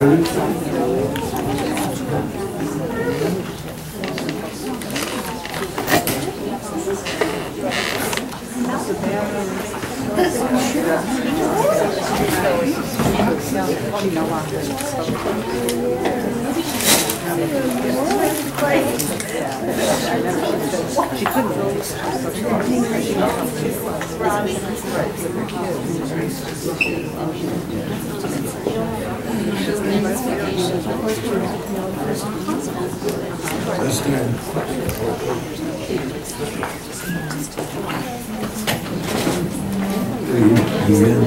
Began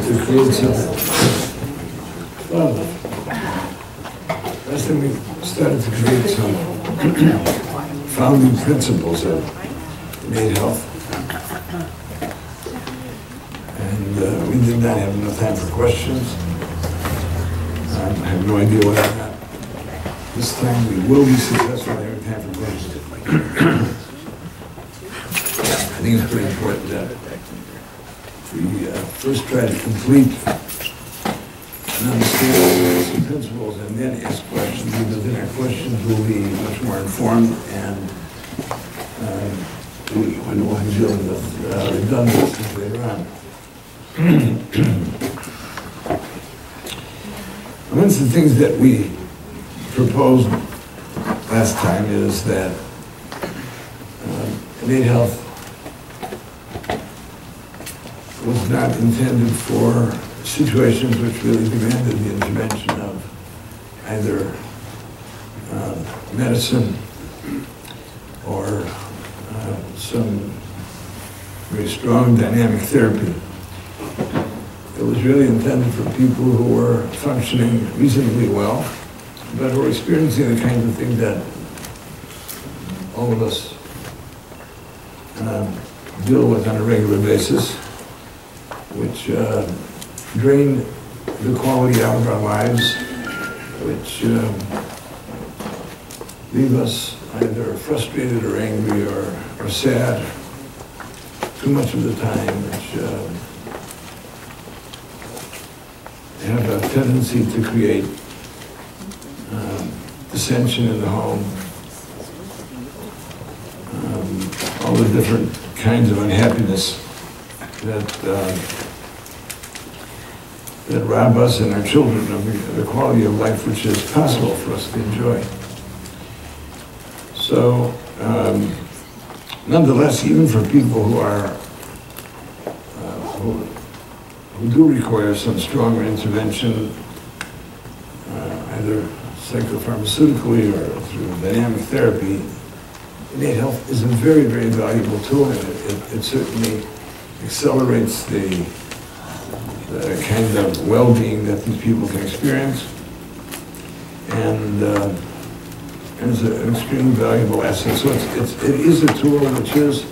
to create something. Well, last time we started to create some founding principles of Innate Health. And we did not have enough time for questions. I have no idea whether or not this time we will be successful in having time for questions. I think it's pretty important that we first try to complete and understand some principles and then ask questions, because then our questions will be much more informed and we won't be dealing with redundancies later on. One of the things that we proposed last time is that Innate Health was not intended for situations which really demanded the intervention of either medicine or some very strong dynamic therapy. It was really intended for people who were functioning reasonably well, but who were experiencing the kinds of things that all of us deal with on a regular basis, which drain the quality out of our lives, which leave us either frustrated or angry or sad too much of the time, which have a tendency to create dissension in the home, all the different kinds of unhappiness that rob us and our children of the quality of life which is possible for us to enjoy. So, nonetheless, even for people who are who do require some stronger intervention, either psychopharmaceutically or through dynamic therapy, Innate Health is a very, very valuable tool, and it certainly accelerates the kind of well-being that these people can experience, and it's an extremely valuable asset. So it is a tool which is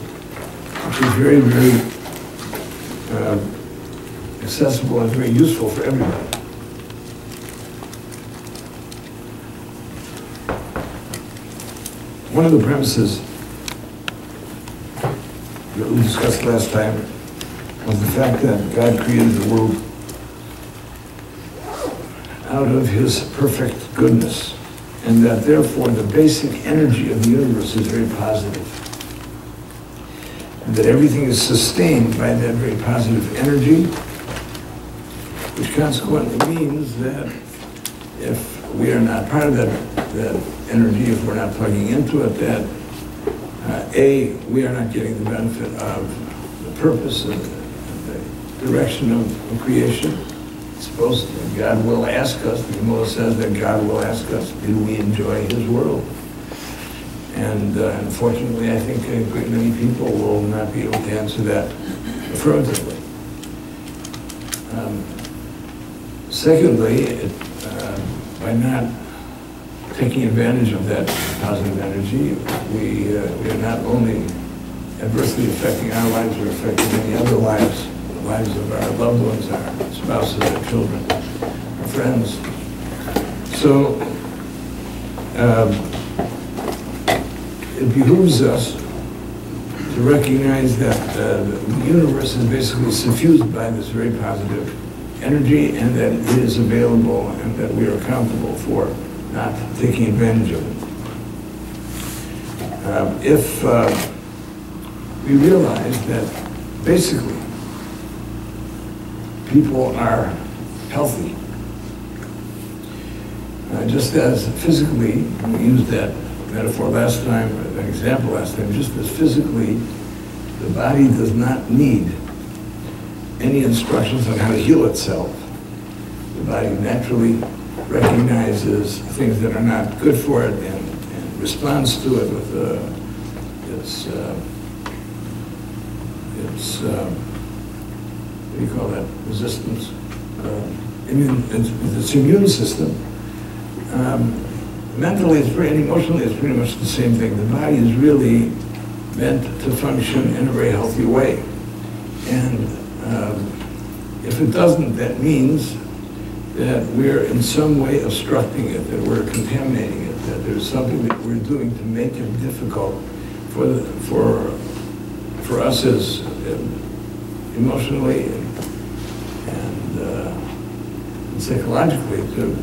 very, very accessible and very useful for everybody. One of the premises that we discussed last time was the fact that God created the world out of his perfect goodness, and that therefore the basic energy of the universe is very positive, and that everything is sustained by that very positive energy, which consequently means that if we are not part of that energy, if we're not plugging into it, that we are not getting the benefit of the purpose and the direction of creation. It's supposed to, God will ask us, the Gemara says that God will ask us, do we enjoy his world? And unfortunately, I think a great many people will not be able to answer that affirmatively. Secondly, by not taking advantage of that positive energy, we are not only adversely affecting our lives, we're affecting many other lives, the lives of our loved ones, our spouses, our children, our friends. So it behooves us to recognize that the universe is basically suffused by this very positive energy and that it is available and that we are accountable for not taking advantage of it. If we realize that basically people are healthy, just as physically, we used that metaphor last time, an example last time, just as physically, the body does not need any instructions on how to heal itself. The body naturally recognizes things that are not good for it and responds to it with its what do you call that, resistance, its immune system. Mentally and emotionally, it's pretty much the same thing. The body is really meant to function in a very healthy way. And if it doesn't, that means that we're in some way obstructing it, that we're contaminating it, that there's something that we're doing to make it difficult for us as emotionally and psychologically to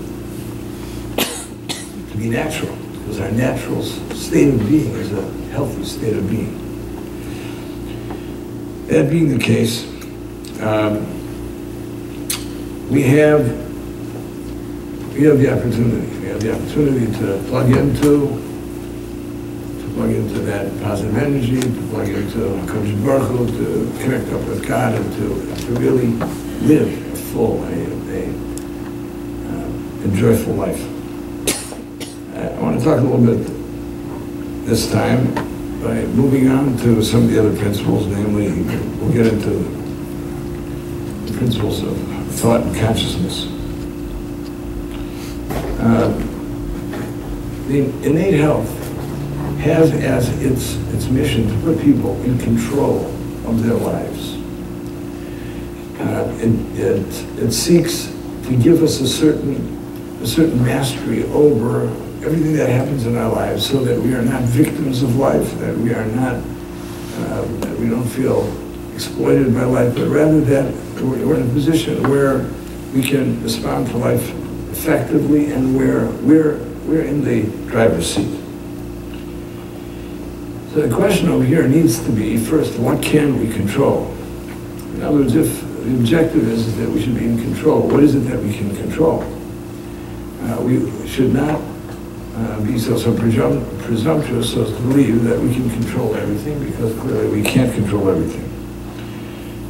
be natural, because our natural state of being is a healthy state of being. That being the case, we have the opportunity. We have the opportunity to plug into that positive energy, to plug into HaKadosh Baruch Hu, to connect up with God, and to really live a full, a joyful life. I want to talk a little bit this time by moving on to some of the other principles, namely, we'll get into the principles of thought and consciousness. The Innate Health has as its mission to put people in control of their lives. It seeks to give us a certain mastery over everything that happens in our lives, so that we are not victims of life, that we are not, that we don't feel exploited by life, but rather that we're in a position where we can respond to life effectively and where we're in the driver's seat. So the question over here needs to be, first, what can we control? In other words, if the objective is that we should be in control, what is it that we can control? We should not be so presumptuous as to believe that we can control everything, because clearly we can't control everything.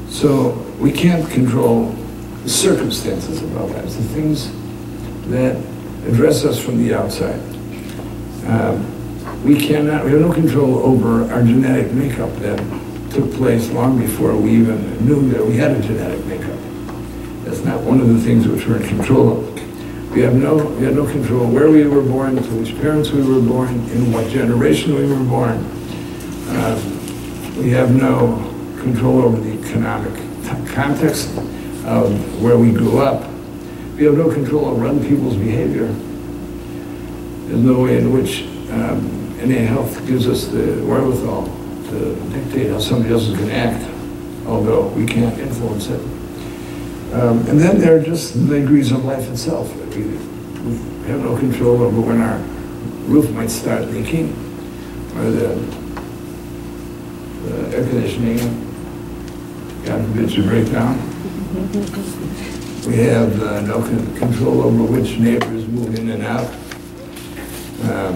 So we can't control the circumstances of our lives, the things that address us from the outside. We have no control over our genetic makeup that took place long before we even knew that we had a genetic makeup. That's not one of the things which we're in control of. We had no control where we were born, to which parents we were born, in what generation we were born. We have no control over the economic context of where we grew up. We have no control over other people's behavior. There's no way in which Innate Health gives us the wherewithal to dictate how somebody else is going to act, although we can't influence it. And then there are just the vagaries of life itself. We have no control over when our roof might start leaking, or the air conditioning, God forbid, should break down. We have no control over which neighbors move in and out.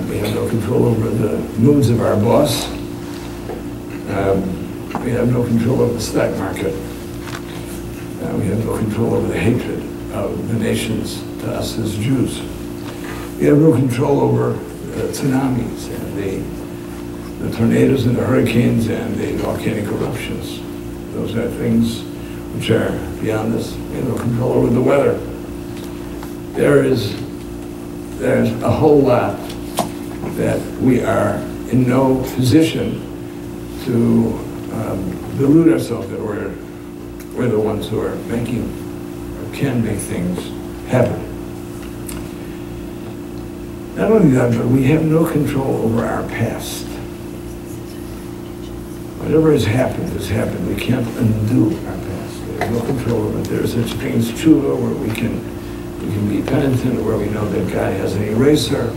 We have no control over the moods of our boss. We have no control over the stock market. We have no control over the hatred of the nations to us as Jews. We have no control over tsunamis and the tornadoes and the hurricanes and the volcanic eruptions. Those are things which are beyond us. We have no control over the weather. There's a whole lot that we are in no position to delude ourselves that we're the ones who are making or can make things happen. Not only that, but we have no control over our past. Whatever has happened has happened. We can't undo our past. We We have no control over it. There is such thing as tshuva, where we can be penitent, where we know that God has an eraser,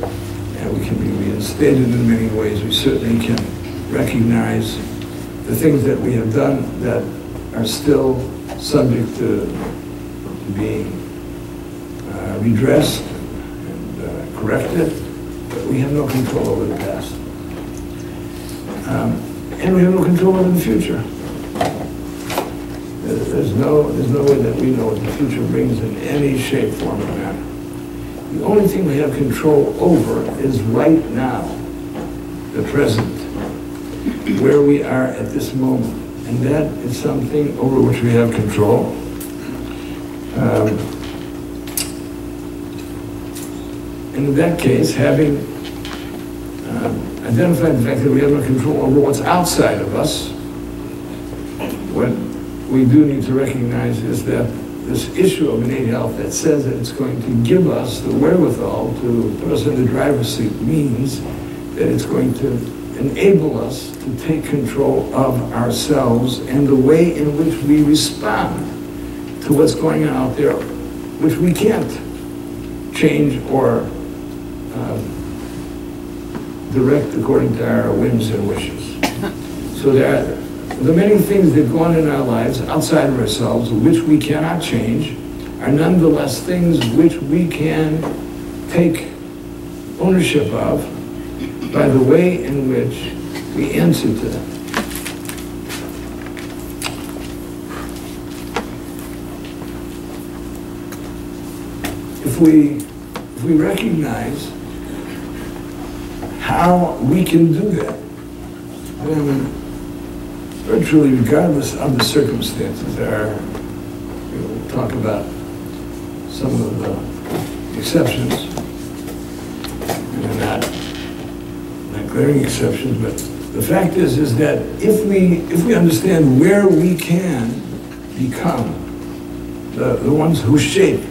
and we can be reinstated in many ways. We certainly can recognize the things that we have done that are still subject to being redressed and corrected, but we have no control over the past. And we have no control over the future. There's no way that we know what the future brings in any shape, form, or manner. The only thing we have control over is right now, the present, where we are at this moment. And that is something over which we have control. And in that case, having identified the fact that we have no control over what's outside of us, what we do need to recognize is that this issue of innate health that says that it's going to give us the wherewithal to put us in the driver's seat means that it's going to enable us to take control of ourselves and the way in which we respond to what's going on out there, which we can't change or direct according to our whims and wishes. So there are the many things that go on in our lives outside of ourselves, which we cannot change, are nonetheless things which we can take ownership of by the way in which we answer to them. If we recognize how we can do that, then virtually regardless of the circumstances, we'll talk about some of the exceptions, and they're not glaring exceptions, but the fact is that if we understand where we can become the ones who shape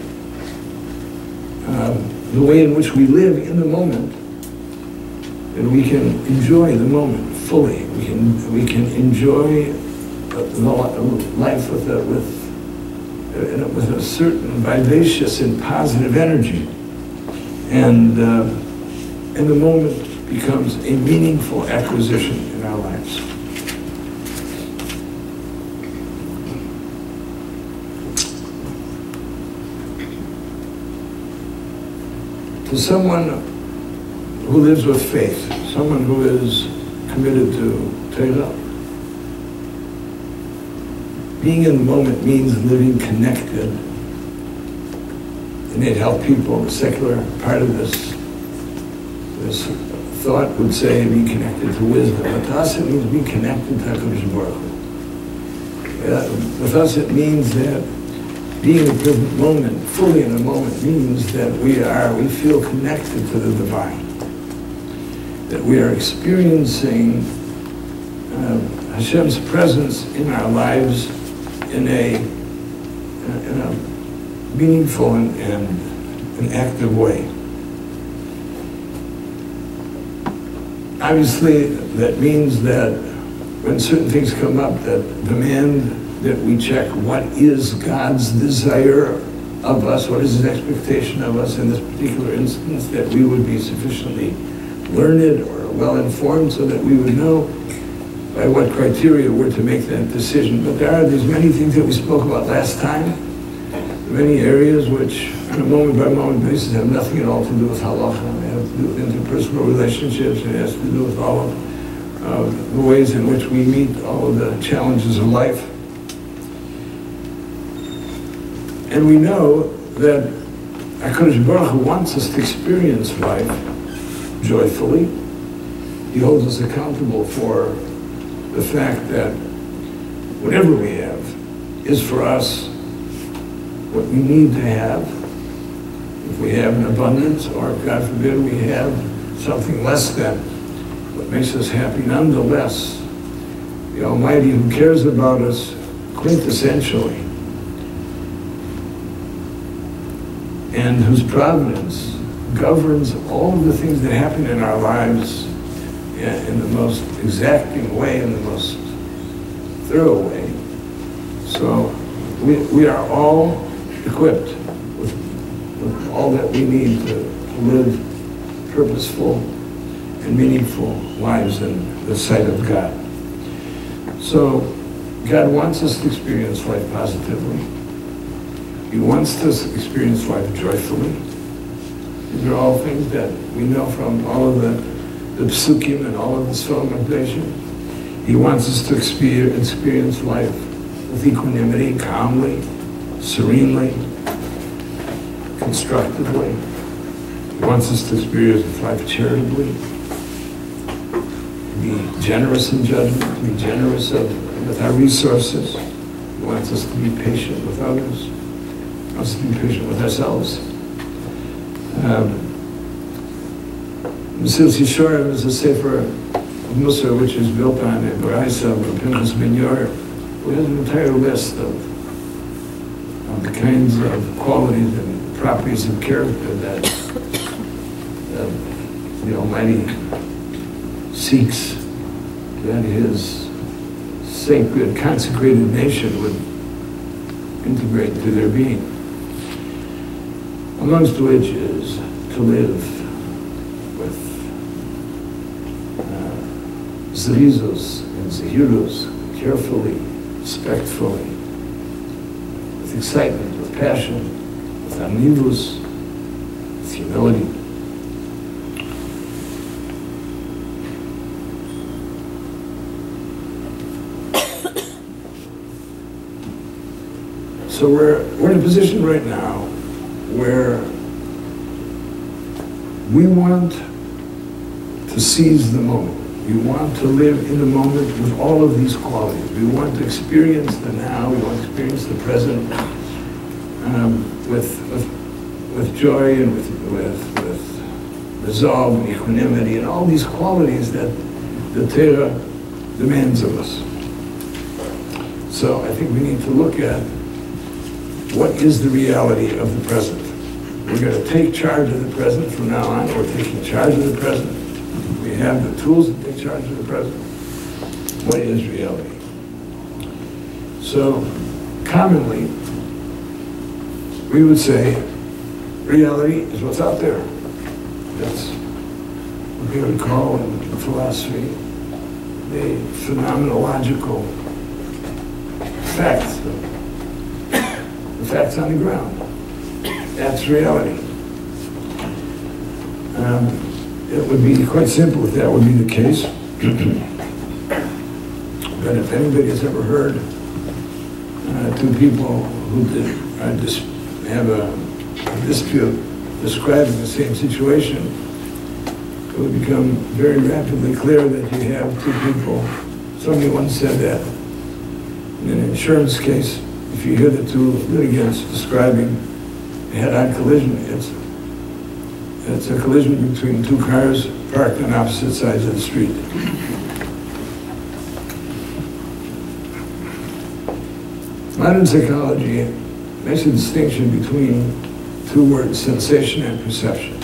the way in which we live in the moment, then we can enjoy the moment fully. We can enjoy life with a certain vivacious and positive energy, and the moment becomes a meaningful acquisition in our lives. To someone who lives with faith, someone who is committed to Torah, being in the moment means living connected. Innate Health people, the secular part of this thought would say being connected to wisdom. But to us it means being connected to HaKadosh Baruch Hu. With us it means that being in the present moment, fully in the moment, means that we feel connected to the divine. That we are experiencing Hashem's presence in our lives in a meaningful and an active way. Obviously, that means that when certain things come up that demand that we check what is God's desire of us, what is His expectation of us in this particular instance, that we would be sufficiently learned or well-informed so that we would know by what criteria we're to make that decision. But there are these many things that we spoke about last time, many areas which on a moment-by-moment basis have nothing at all to do with halacha. They have to do with interpersonal relationships. It has to do with all of the ways in which we meet all of the challenges of life. And we know that HaKadosh Baruch Hu wants us to experience life joyfully. He holds us accountable for the fact that whatever we have is for us what we need to have. If we have an abundance, or if God forbid we have something less than what makes us happy, nonetheless, the Almighty who cares about us quintessentially and whose providence governs all of the things that happen in our lives in the most exacting way, in the most thorough way. So we are all equipped with all that we need to live purposeful and meaningful lives in the sight of God. So God wants us to experience life positively. He wants us to experience life joyfully. These are all things that we know from all of the psukim and all of the Shalom meditation. He wants us to experience life with equanimity, calmly, serenely, constructively. He wants us to experience life charitably, to be generous in judgment, to be generous with our resources. He wants us to be patient with others. He wants us to be patient with ourselves. Mesilas Yesharim is a sefer of Musar which is built on a Baraisa of Pinchas Ben Yair, who has an entire list of the kinds of qualities and properties of character that the Almighty seeks that His sacred, consecrated nation would integrate into their being, amongst which is to live with zrizos and zehirus, carefully, respectfully, with excitement, with passion, with anivus, with humility. So we're in a position right now where we want to seize the moment. We want to live in the moment with all of these qualities. We want to experience the now. We want to experience the present with joy and with resolve and equanimity and all these qualities that the Torah demands of us. So I think we need to look at what is the reality of the present. We're going to take charge of the present from now on. We're taking charge of the present. We have the tools to take charge of the present. What is reality? So, commonly, we would say reality is what's out there. That's what we would call in philosophy the phenomenological facts. The facts on the ground. That's reality. It would be quite simple if that would be the case. But if anybody has ever heard two people who have a dispute describing the same situation, it would become very rapidly clear that you have two people. Somebody once said that in an insurance case, if you hear the two litigants describing a head-on collision, it's a collision between two cars parked on opposite sides of the street. Modern psychology makes a distinction between two words, sensation and perception.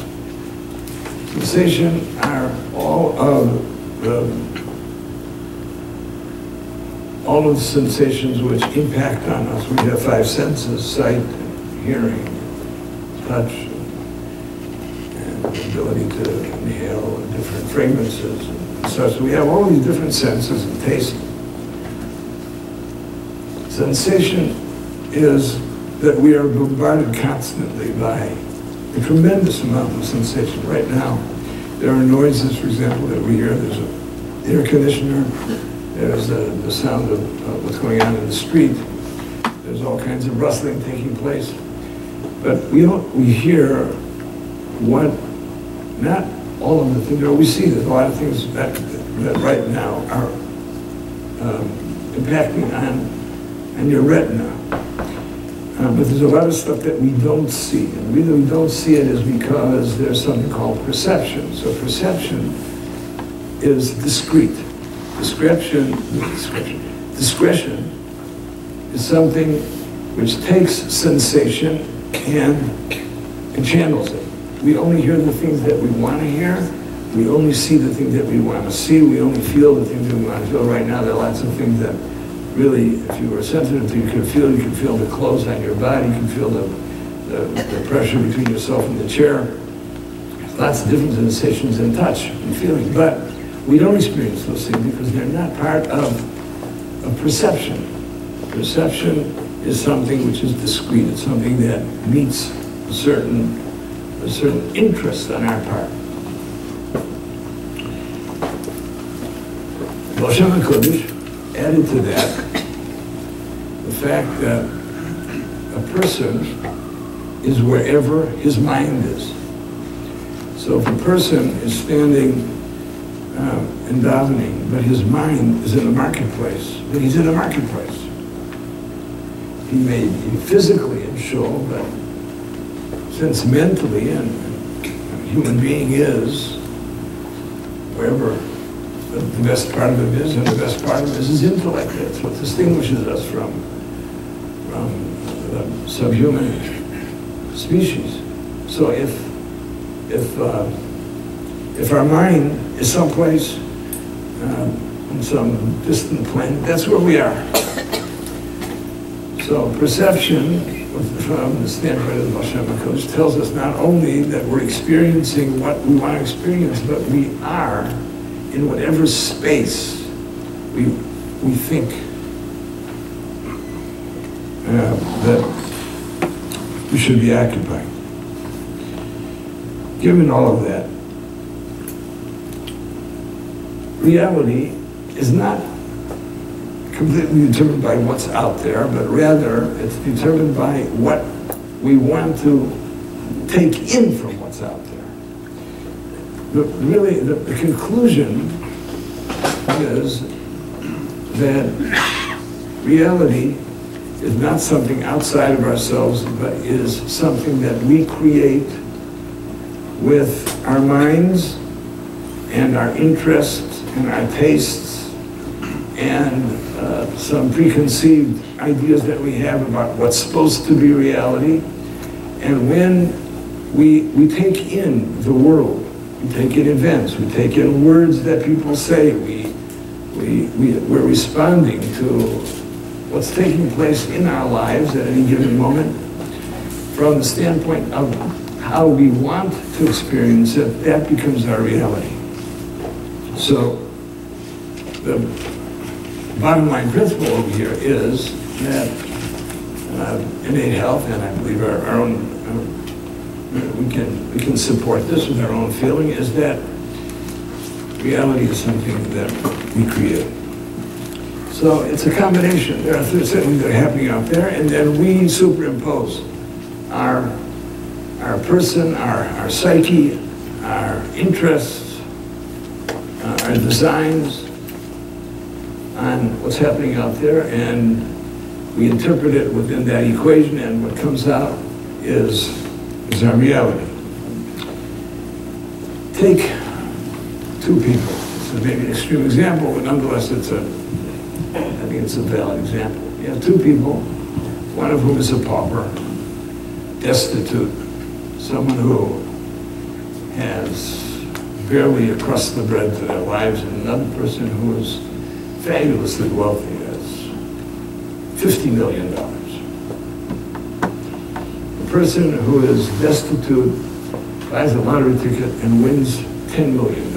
Sensation are all of the sensations which impact on us. We have five senses: sight, hearing, touch, and the ability to inhale different fragrances and such. So we have all these different senses and taste. Sensation is that we are bombarded constantly by a tremendous amount of sensation. Right now, there are noises, for example, that we hear. There's an air conditioner. There's the sound of what's going on in the street. There's all kinds of rustling taking place. But we hear not all of the things. We see there's a lot of things that right now are impacting on your retina. But there's a lot of stuff that we don't see. And the reason we don't see it is because there's something called perception. So perception is discrete. Discretion is something which takes sensation and channels it. We only hear the things that we want to hear. We only see the things that we want to see. We only feel the things that we want to feel. Right now, there are lots of things that really, if you were sensitive to, you could feel the clothes on your body, you can feel the pressure between yourself and the chair. Lots of different sensations and touch and feeling, but we don't experience those things because they're not part of perception. Perception is something which is discrete. It's something that meets a certain interest on our part. Moshe HaKodesh added to that the fact that a person is wherever his mind is. So if a person is standing and davening, but his mind is in a marketplace, then he's in a marketplace. He may be physically in shul, but since mentally and a human being is, wherever the best part of him is, and the best part of him is his intellect. That's what distinguishes us from the subhuman species. So if our mind is someplace on some distant planet, that's where we are. So perception, from the standpoint of the Moshe HaKodesh, tells us not only that we're experiencing what we want to experience, but we are in whatever space we think that we should be occupying. Given all of that, reality is not completely determined by what's out there, but rather it's determined by what we want to take in from what's out there. Really, the conclusion is that reality is not something outside of ourselves, but is something that we create with our minds and our interests and our tastes and some preconceived ideas that we have about what's supposed to be reality. And when we take in the world, we take in events, we take in words that people say, we're responding to what's taking place in our lives at any given moment from the standpoint of how we want to experience it. That becomes our reality. So the bottom line principle over here is that Innate Health, and I believe our own, we can support this with our own feeling, is that reality is something that we create. So it's a combination. There are certain things that are happening out there, and then we superimpose our person, our psyche, our interests, our designs on what's happening out there, and we interpret it within that equation, and what comes out is our reality. Take two people. It's maybe an extreme example, but nonetheless, I think it's a valid example. You have two people, one of whom is a pauper, destitute, someone who has barely a crust of bread to their lives, and another person who is fabulously wealthy, has $50 million. The person who is destitute buys a lottery ticket and wins $10 million.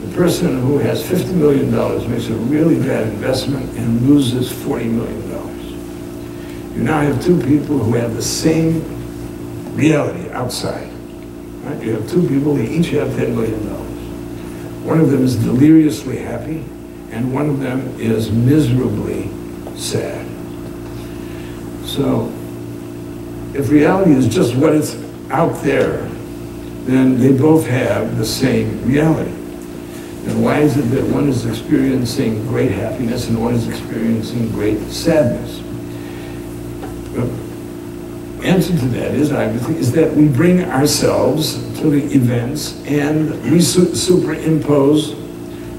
The person who has $50 million makes a really bad investment and loses $40 million. You now have two people who have the same reality outside. Right? You have two people, they each have $10 million. One of them is deliriously happy, and one of them is miserably sad. So, if reality is just what is out there, then they both have the same reality. And why is it that one is experiencing great happiness and one is experiencing great sadness? The answer to that is, I would think, is that we bring ourselves to the events and we superimpose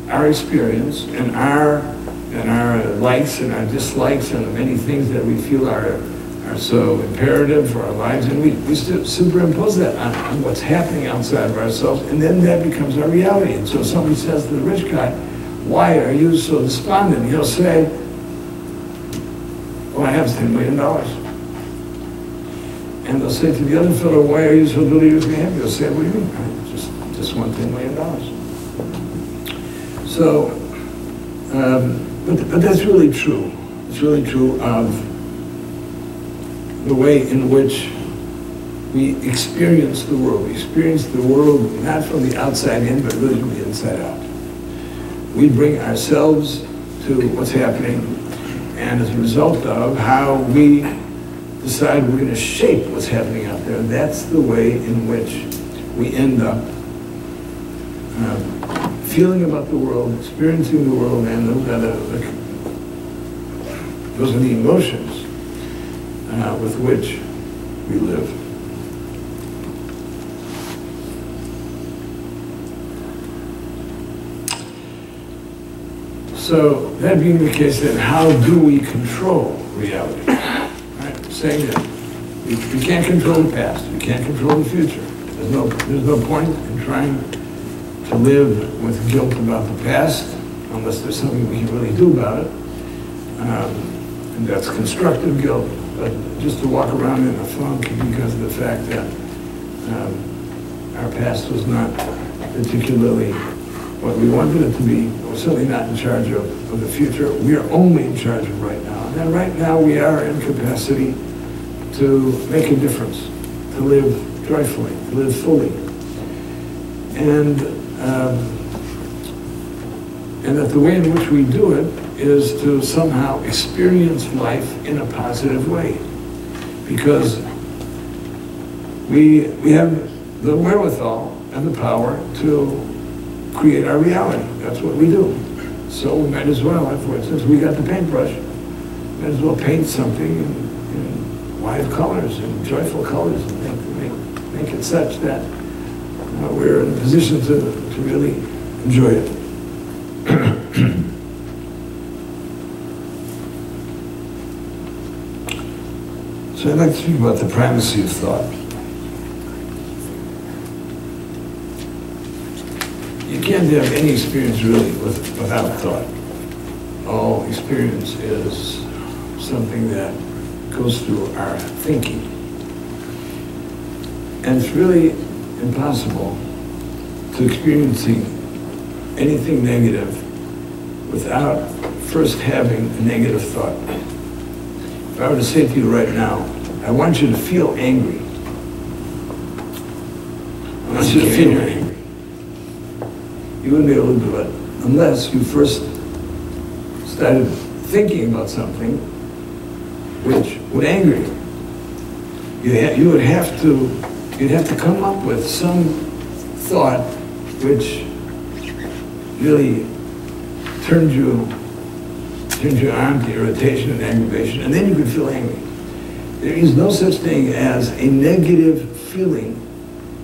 our experience and our likes and our dislikes and the many things that we feel are so imperative for our lives, and we superimpose that on what's happening outside of ourselves, and then that becomes our reality. And so somebody says to the rich guy, why are you so despondent? He'll say, well, I have $10 million. And they'll say to the other fellow, why are you so deliriously happy? He'll say, what do you mean? I just won $10 million. So, but that's really true. It's really true of the way in which we experience the world. We experience the world not from the outside in, but really from the inside out. We bring ourselves to what's happening, and as a result of how we decide we're going to shape what's happening out there, that's the way in which we end up feeling about the world, experiencing the world, and those are the emotions with which we live. So, that being the case, then how do we control reality? Right? Saying that we can't control the past, we can't control the future. There's no point in trying to live with guilt about the past unless there's something we can really do about it. And that's constructive guilt. But just to walk around in a funk because of the fact that our past was not particularly what we wanted it to be, we're certainly not in charge of the future. We are only in charge of right now. And then right now we are in capacity to make a difference, to live joyfully, to live fully. And that the way in which we do it is to somehow experience life in a positive way. Because we have the wherewithal and the power to create our reality. That's what we do. So we might as well, for instance, we got the paintbrush, might as well paint something in wide colors and joyful colors and make it such that we're in a position to really enjoy it. So I'd like to speak about the primacy of thought. You can't have any experience really without thought. All experience is something that goes through our thinking. And it's really impossible to experiencing anything negative without first having a negative thought. If I were to say to you right now, I want you to feel angry. I want you to feel angry. You wouldn't be able to do it unless you first started thinking about something which would anger you. You'd have to come up with some thought which really turned you on to irritation and aggravation, and then you could feel angry. There is no such thing as a negative feeling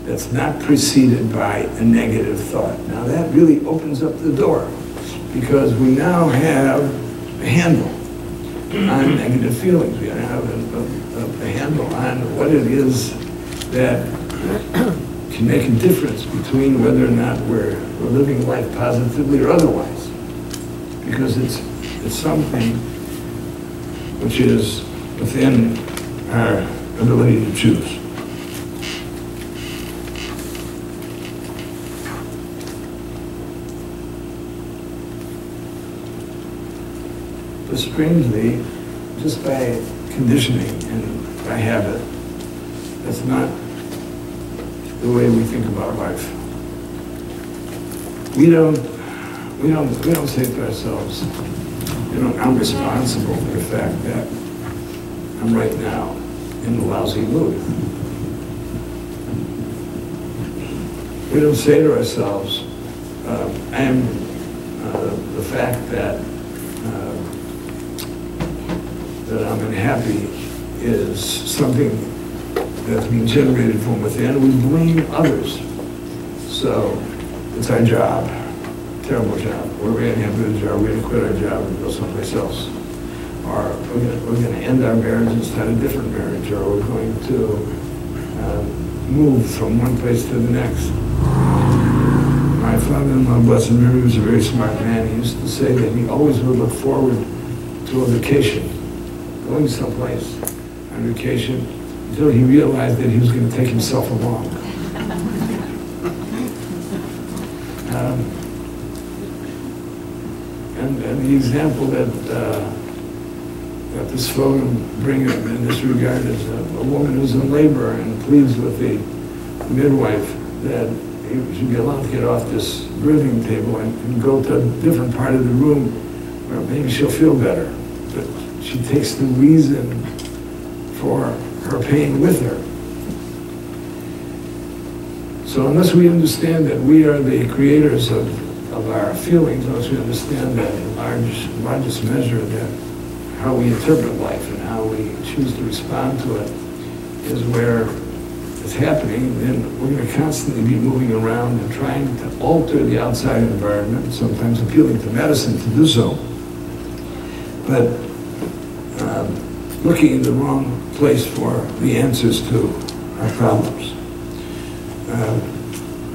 that's not preceded by a negative thought. Now that really opens up the door, because we now have a handle on negative feelings. We have a handle on what it is that can make a difference between whether or not we're living life positively or otherwise. Because it's something which is within our ability to choose. But strangely, just by conditioning and by habit, that's not the way we think about life. We don't say to ourselves, I'm responsible for the fact that I'm right now in a lousy mood. We don't say to ourselves, the fact that I'm unhappy is something that's being generated from within. We blame others. So it's our job, terrible job. We're going to have a job. We're going to quit our job and go someplace else. Or we're going to end our marriage and start a different marriage. Or we're going to move from one place to the next. My father-in-law, Blessed Memory, was a very smart man. He used to say that he always would look forward to a vacation, going someplace on vacation, until he realized that he was going to take himself along. And the example that this photo brings in this regard is a woman who's in labor and pleads with the midwife that he should be allowed to get off this birthing table and go to a different part of the room where maybe she'll feel better. But she takes the reason for her pain with her. So unless we understand that we are the creators of our feelings, unless we understand that largest measure that how we interpret life and how we choose to respond to it is where it's happening, then we're going to constantly be moving around and trying to alter the outside environment, sometimes appealing to medicine to do so, but looking in the wrong place for the answers to our problems.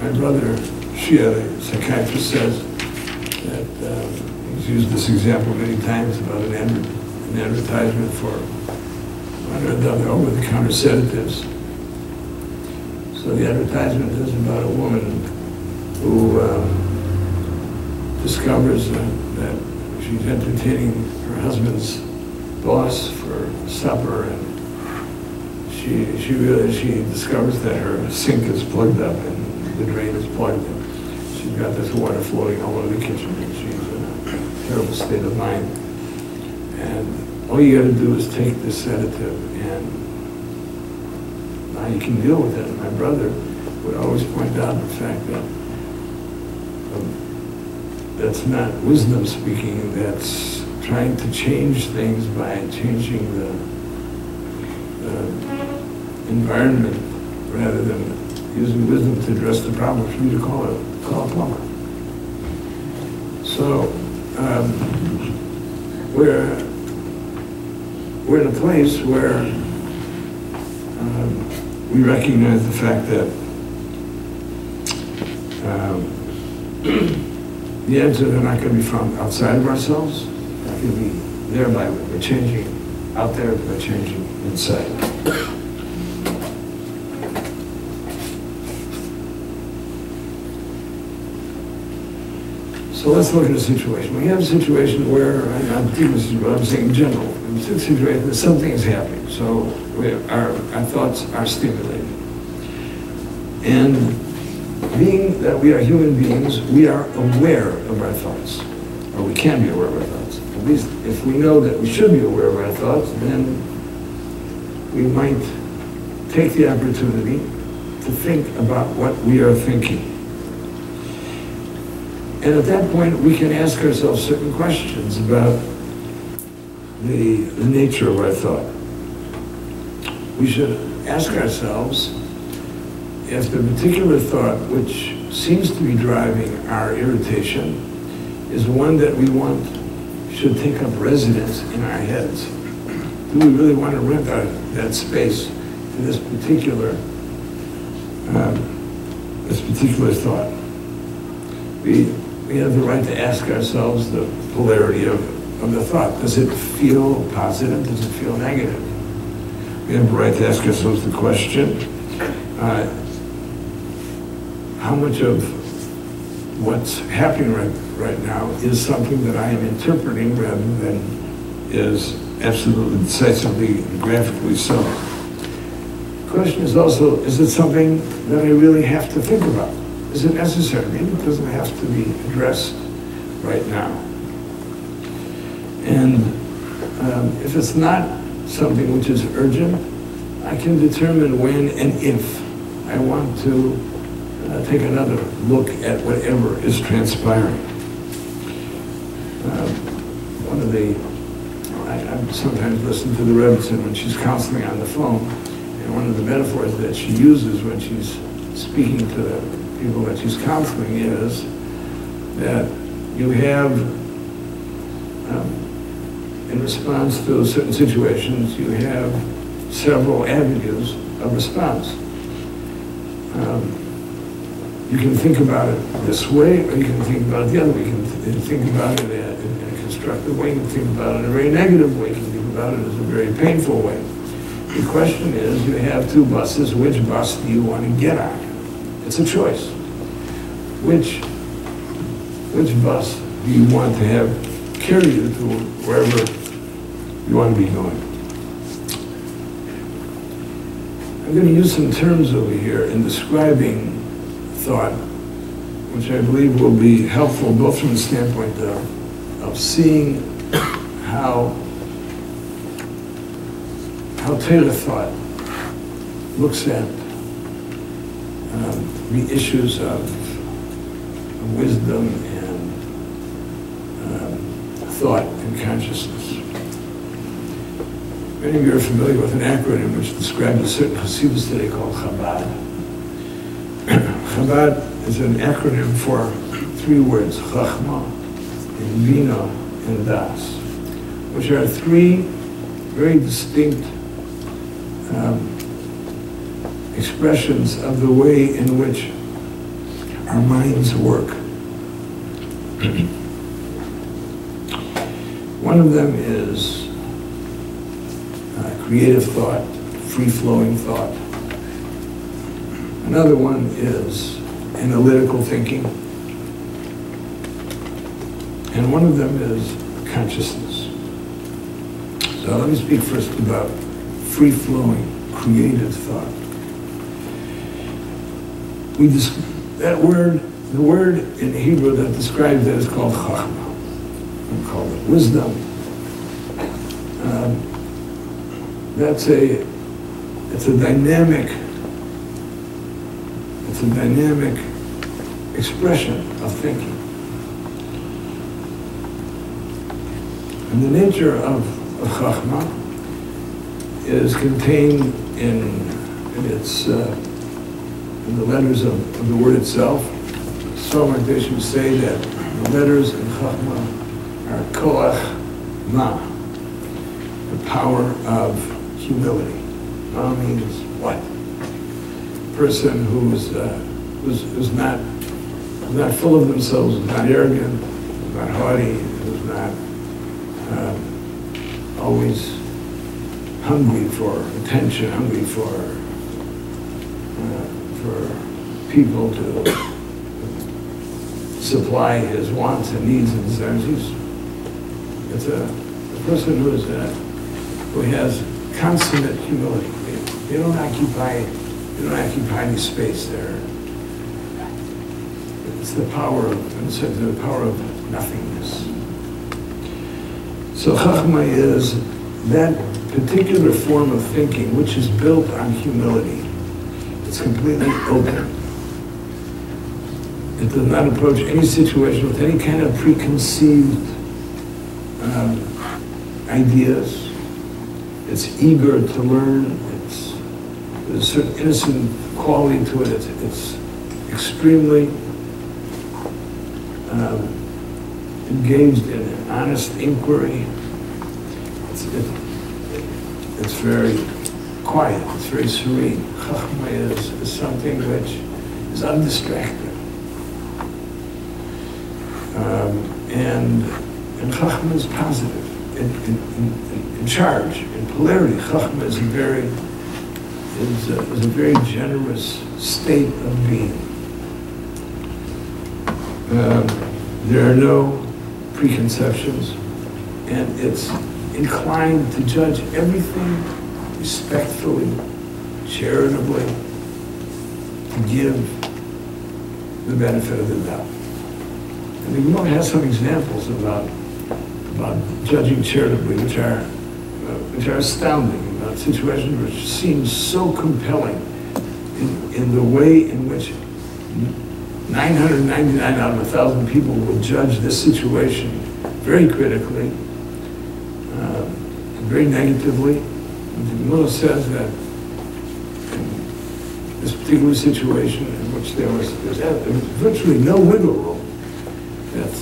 My brother, Shia, the psychiatrist, says that he's used this example many times about an advertisement for one or the other over-the-counter sedatives. So the advertisement is about a woman who discovers that she's entertaining her husband's boss for supper, and she discovers that her sink is plugged up and the drain is plugged, and she's got this water floating all over the kitchen, and she's in a terrible state of mind. And all you got to do is take this sedative, and now you can deal with it. And my brother would always point out the fact that that's not wisdom speaking, that's trying to change things by changing the environment rather than using wisdom to address the problem, for you to call a plumber. So we're in a place where we recognize the fact that the answers are not going to be found outside of ourselves. They're going to be there by changing out there, by changing inside. So let's look at a situation. We have a situation where, I'm saying in general, it's a situation that something is happening. So our thoughts are stimulated. And being that we are human beings, we are aware of our thoughts, or we can be aware of our thoughts. At least if we know that we should be aware of our thoughts, then we might take the opportunity to think about what we are thinking. And at that point, we can ask ourselves certain questions about the nature of our thought. We should ask ourselves if the particular thought which seems to be driving our irritation is one that we want should take up residence in our heads. Do we really want to rent that space to this particular thought? We have the right to ask ourselves the polarity of the thought. Does it feel positive? Does it feel negative? We have the right to ask ourselves the question, how much of what's happening right now is something that I am interpreting rather than is absolutely decisively and graphically so? The question is also, is it something that I really have to think about? Is it necessary? Maybe it doesn't have to be addressed right now. And if it's not something which is urgent, I can determine when and if I want to take another look at whatever is transpiring. I sometimes listen to the Rebbitzin when she's counseling on the phone, and one of the metaphors that she uses when she's speaking to the people that she's counseling is that you have, in response to certain situations, you have several avenues of response. You can think about it this way, or you can think about it the other way. You can think about it in a constructive way, you can think about it in a very negative way, you can think about it as a very painful way. The question is, you have two buses, which bus do you want to get on? It's a choice. Which bus do you want to have carry you to wherever you want to be going? I'm going to use some terms over here in describing thought, which I believe will be helpful both from the standpoint of seeing how Torah thought looks at the issues of wisdom and thought and consciousness. Many of you are familiar with an acronym which describes a certain Hasidus today called Chabad. Chabad is an acronym for three words, Chachma, and Bina, and Das, which are three very distinct expressions of the way in which our minds work. One of them is creative thought, free-flowing thought. Another one is analytical thinking. And one of them is consciousness. So let me speak first about free-flowing, creative thought. The word in Hebrew that describes that is called Chachma. We call it wisdom. It's a dynamic expression of thinking. And the nature of Chachma is contained in the letters of the word itself. Some traditions say that the letters in Chachma are Koach Ma, the power of humility. Ma means what? A person who's not full of themselves, who's not arrogant, who's not haughty, who's not always hungry for attention, hungry for people to supply his wants and needs and desires. It's a person who has consummate humility. They don't occupy any space there. It's the power of nothingness. So Chachma is that particular form of thinking which is built on humility. It's completely open. It does not approach any situation with any kind of preconceived ideas. It's eager to learn. There's a certain innocent quality to it. It's extremely engaged in an honest inquiry. It's very quiet. It's very serene. Chachma is something which is undistracted. And Chachma is positive, in charge, in polarity. Chachma is a very generous state of being. There are no preconceptions, and it's inclined to judge everything respectfully, charitably, to give the benefit of the doubt. And the Gemara has some examples about judging charitably, which are astounding, about situations which seem so compelling in the way in which 999 out of 1,000 people will judge this situation very critically, and very negatively. And the Gemara says that in this particular situation in which there was virtually no wiggle room, that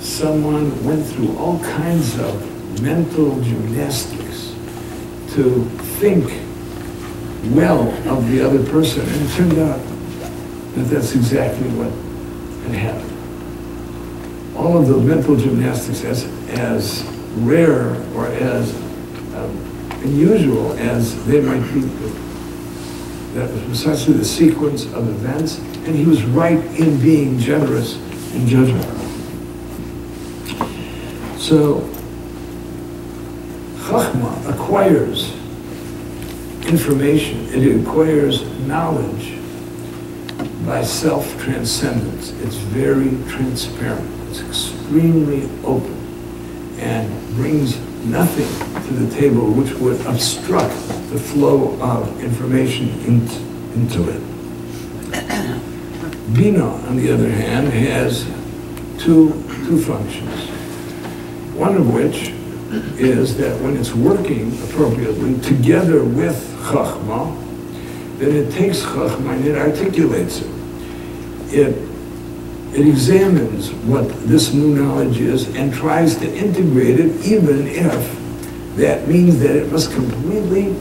someone went through all kinds of mental gymnastics to think well of the other person, and it turned out that that's exactly what had happened. All of the mental gymnastics, as rare or as unusual as they might be, that was precisely the sequence of events, and he was right in being generous in judgment. So, Chachma acquires information, it acquires knowledge by self-transcendence. It's very transparent, it's extremely open, and brings nothing to the table which would obstruct the flow of information into it. Bina, on the other hand, has two functions. One of which is that when it's working appropriately together with Chachma, then it takes Chachma and it articulates it. It examines what this new knowledge is and tries to integrate it, even if that means that it must completely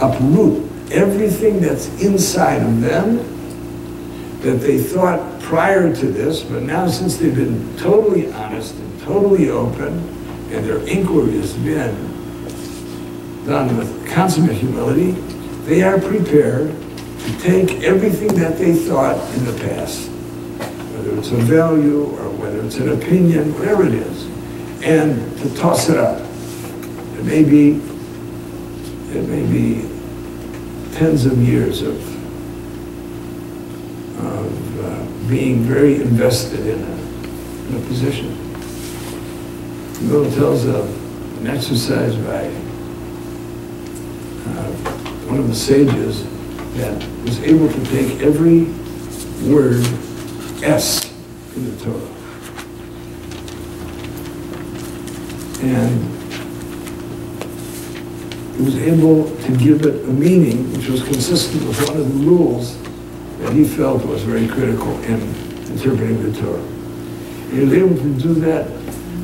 uproot everything that's inside of them that they thought prior to this, but now since they've been totally honest and totally open, and their inquiry has been done with consummate humility, they are prepared to take everything that they thought in the past, whether it's a value or whether it's an opinion, whatever it is, and to toss it up. It may be tens of years of being very invested in a position. The Bible tells of an exercise by one of the sages that was able to take every word S in the Torah and he was able to give it a meaning which was consistent with one of the rules that he felt was very critical in interpreting the Torah. He was able to do that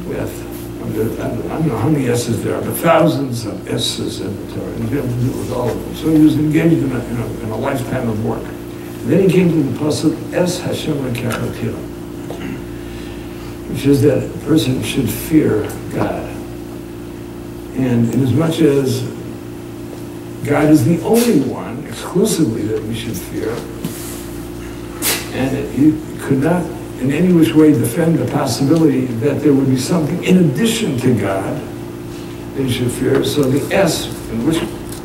with, I don't know how many S's there are, but thousands of S's in the Torah, and he was able to do it with all of them. So he was engaged in a lifetime of work. And then he came to the pasuk, Es Hashem Lekechatila, which is that a person should fear God. And inasmuch as God is the only one, exclusively, that we should fear, and you could not in any which way defend the possibility that there would be something in addition to God that you should fear. So the S,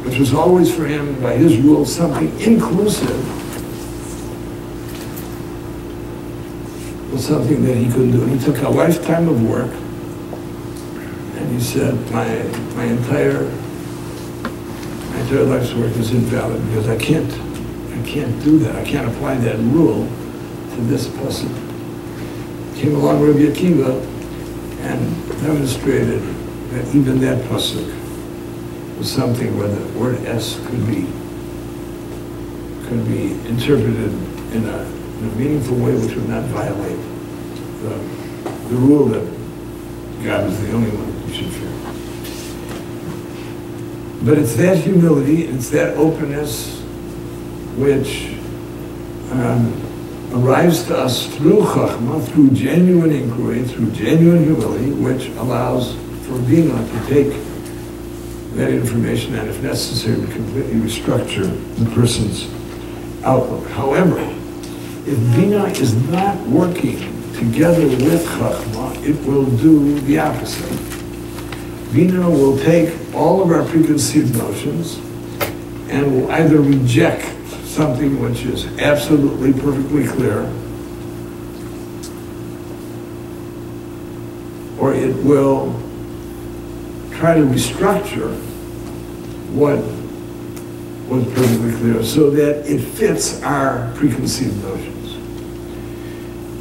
which was always for him, by his rule, something inclusive, was something that he couldn't do. And he took a lifetime of work, and he said, my entire life's work is invalid because I can't do that. I can't apply that rule to this person. Came along Rabbi Akiva and demonstrated that even that pasuk was something where the word S could be interpreted in a meaningful way which would not violate the rule that God is the only one you should fear. But it's that humility, it's that openness which arrives to us through Chachma, through genuine inquiry, through genuine humility, which allows for Bina to take that information and, if necessary, to completely restructure the person's outlook. However, if Bina is not working together with Chachma, it will do the opposite. Bina will take all of our preconceived notions and will either reject something which is absolutely perfectly clear, or it will try to restructure what was perfectly clear so that it fits our preconceived notions.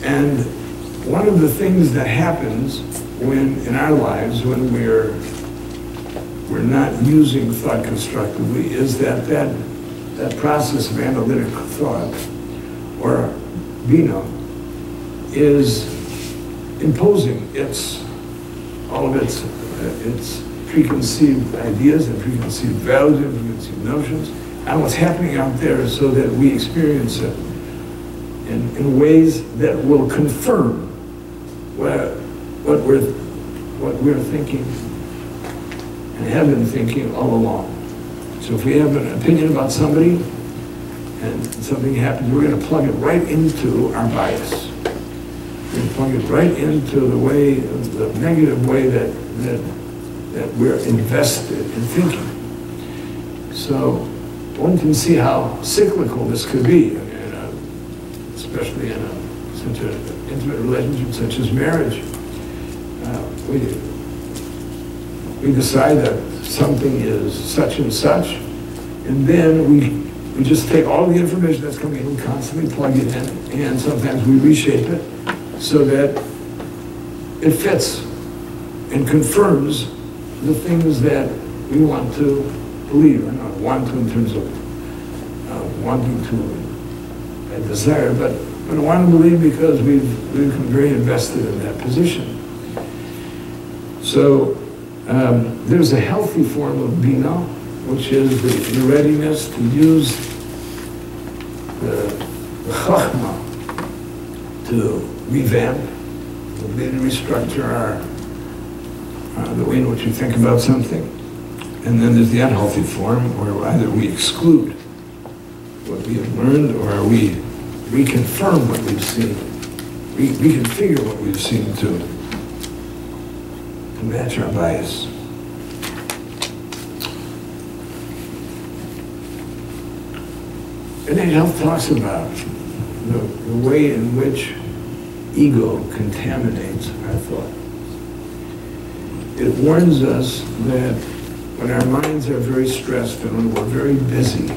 And one of the things that happens in our lives when we're not using thought constructively is that process of analytic thought, or Bina, is imposing all of its preconceived ideas and preconceived values and preconceived notions on what's happening out there so that we experience it in ways that will confirm what we're thinking and have been thinking all along. So if we have an opinion about somebody and something happens, we're going to plug it right into our bias. We're going to plug it right into the negative way that we're invested in thinking. So one can see how cyclical this could be, especially in such an intimate relationship such as marriage. We decide that something is such and such, and then we just take all the information that's coming in and constantly plug it in, and sometimes we reshape it so that it fits and confirms the things that we want to believe, or not want to in terms of wanting to desire, but I want to believe because we've become very invested in that position. So there's a healthy form of bina, which is the readiness to use the chachma to revamp, to restructure the way in which we think about something. And then there's the unhealthy form, where either we exclude what we have learned, or we reconfirm what we've seen, reconfigure what we've seen to match our bias. Innate Health talks about the way in which ego contaminates our thought. It warns us that when our minds are very stressed and when we're very busy,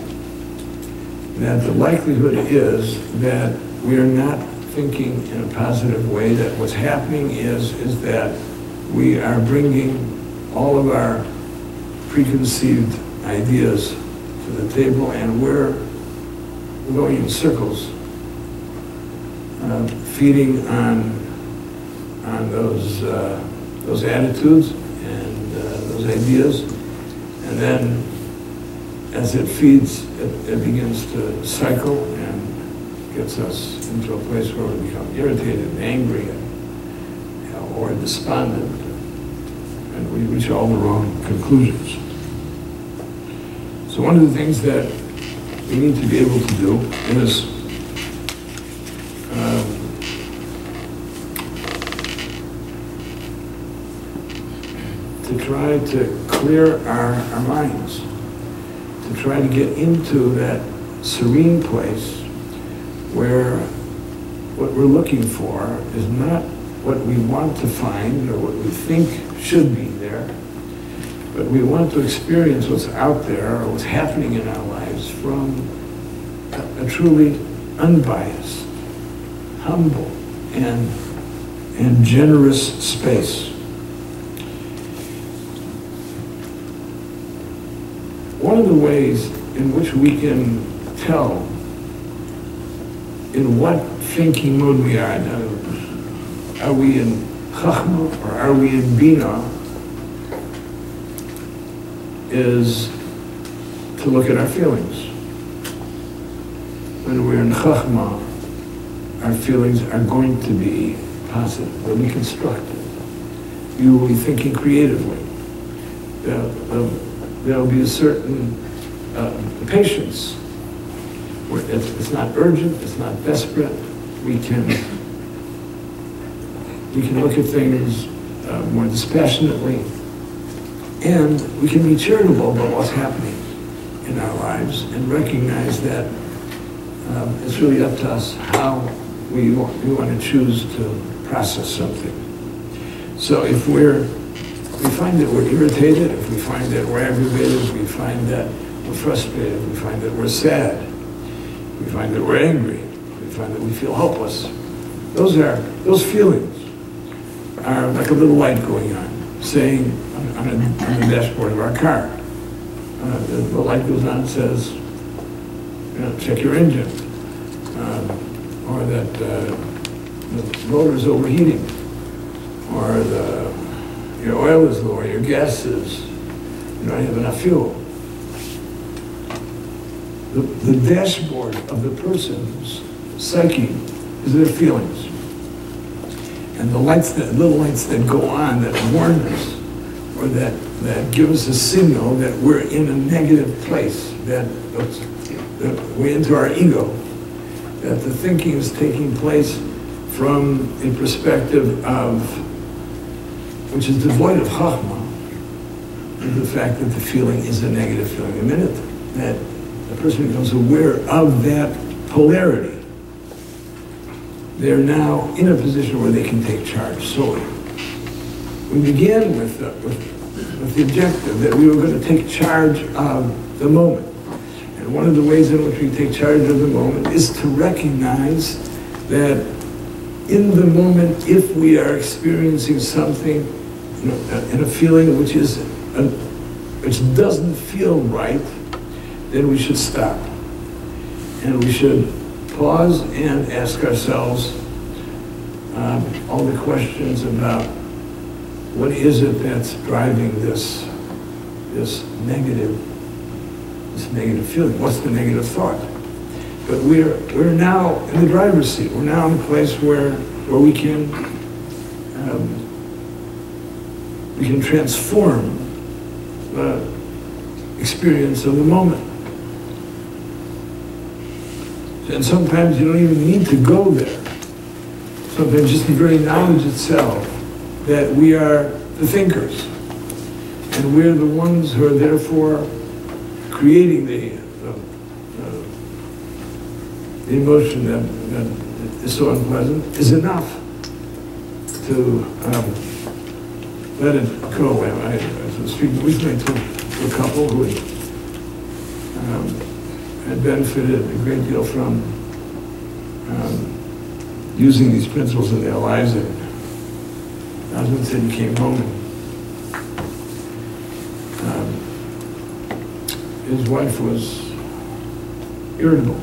that the likelihood is that we are not thinking in a positive way, that what's happening is that we are bringing all of our preconceived ideas to the table, and we're going in circles, feeding on those attitudes and those ideas, and then as it feeds, it begins to cycle and gets us into a place where we become irritated and angry or despondent, and we reach all the wrong conclusions. So one of the things that we need to be able to do is to try to clear our minds, to try to get into that serene place where what we're looking for is not what we want to find or what we think should be there, but we want to experience what's out there or what's happening in our lives from a truly unbiased, humble, and generous space. One of the ways in which we can tell in what thinking mode we are, are we in chachma or are we in bina, is to look at our feelings. When we're in chachma, our feelings are going to be positive, they'll be constructive. You will be thinking creatively. There'll be a certain patience, where it's not urgent, it's not desperate. We can look at things more dispassionately, and we can be charitable about what's happening in our lives and recognize that it's really up to us how we want to choose to process something. So if we find that we're irritated, if we find that we're aggravated, if we find that we're frustrated, if we find that we're sad, if we find that we're angry, if we find that we feel hopeless, those feelings are like a little light going on, saying on the dashboard of our car. The light goes on and says, check your engine, or that the motor's overheating, or your oil is low, or your gas is, you don't have enough fuel. The dashboard of the person's psyche is their feelings. And the lights, little lights that go on that warn us, or that give us a signal that we're in a negative place, that we're into our ego, that the thinking is taking place from a perspective of, which is devoid of chachma, the fact that the feeling is a negative feeling. The minute that a person becomes aware of that polarity, they're now in a position where they can take charge solely. We began with the objective that we were going to take charge of the moment. And one of the ways in which we take charge of the moment is to recognize that in the moment, if we are experiencing something, in a feeling which doesn't feel right, then we should stop. And we should pause and ask ourselves all the questions about what is it that's driving this negative feeling? What's the negative thought? But we're now in the driver's seat. We're now in a place where we can transform the experience of the moment. And sometimes you don't even need to go there. Sometimes just the very knowledge itself that we are the thinkers, and we're the ones who are therefore creating the emotion that is so unpleasant, is enough to let it go. I was speaking recently to a couple who had benefited a great deal from using these principles in their lives. And the husband said he came home and his wife was irritable.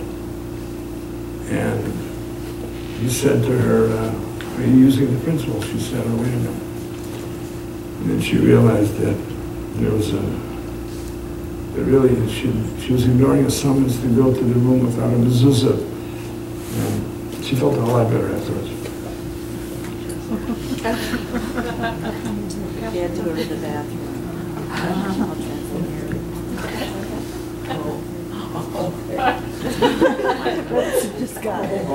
And he said to her, are you using the principles? She said, oh, wait a minute. And then she realized that there was she was ignoring a summons to go to the room without a mezuzah. And she felt a whole lot better afterwards. You had to go to the bathroom. Just got it.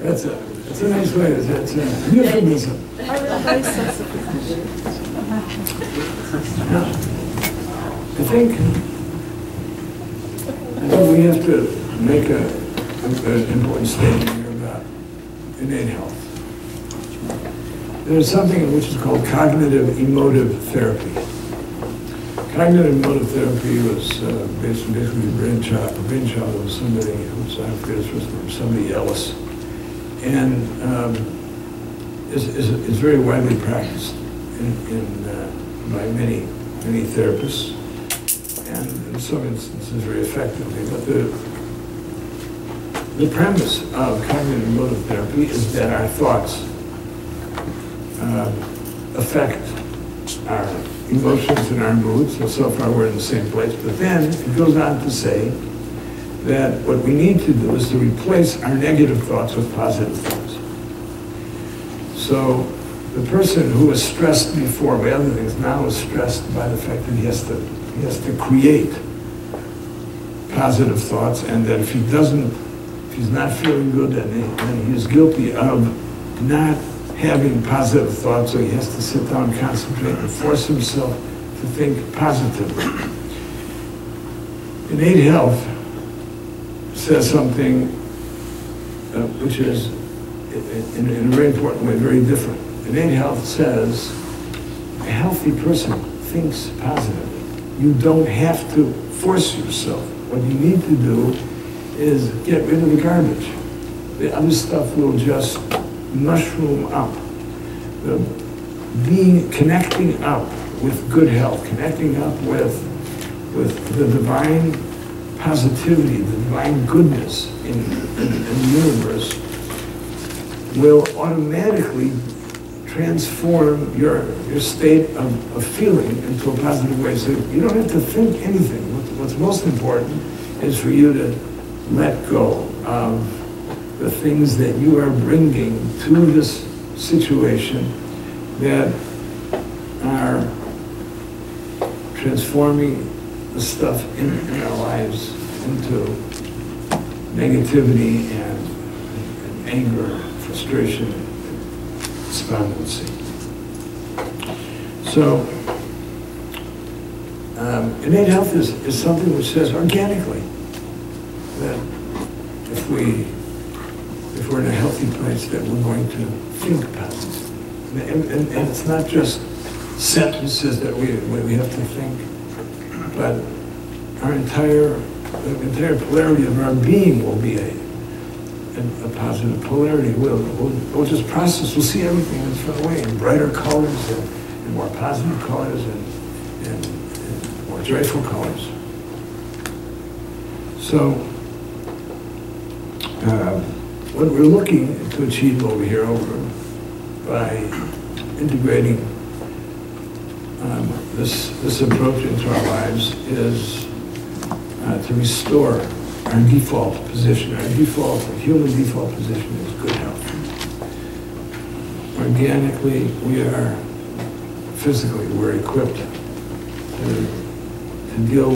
That's a nice way. It's a euphemism. Now, I think we have to make an important statement here about innate health. There's something which is called cognitive emotive therapy. Cognitive emotive therapy was basically the brainchild of somebody who's, I forget his first name, somebody else, and is very widely practiced by many therapists, and in some instances very effectively. But the premise of cognitive emotive therapy is that our thoughts affect our emotions and our moods, so far we're in the same place. But then it goes on to say that what we need to do is to replace our negative thoughts with positive thoughts. So the person who was stressed before by other things now is stressed by the fact that he has to create positive thoughts, and that if he's not feeling good, then he's guilty of not having positive thoughts, so he has to sit down, concentrate, and force himself to think positively. Innate Health says something which is, in a very important way, very different. Innate Health says a healthy person thinks positively. You don't have to force yourself. What you need to do is get rid of the garbage. The other stuff will just mushroom up. Connecting up with good health, connecting up with the divine positivity, the divine goodness in the universe will automatically transform your state of feeling into a positive way. So you don't have to think anything. What's most important is for you to let go of the things that you are bringing to this situation that are transforming the stuff in our lives into negativity and anger, frustration, and despondency. So, innate health is something which says organically that if we're in a healthy place, that we're going to think positive. And it's not just sentences that we have to think, but the entire polarity of our being will be a positive polarity. We'll just process, we'll see everything in a different way, in brighter colors and more positive colors and more joyful colors. So, what we're looking to achieve over here by integrating this approach into our lives is to restore our default position. Our human default position is good health. Organically, physically, we're equipped to deal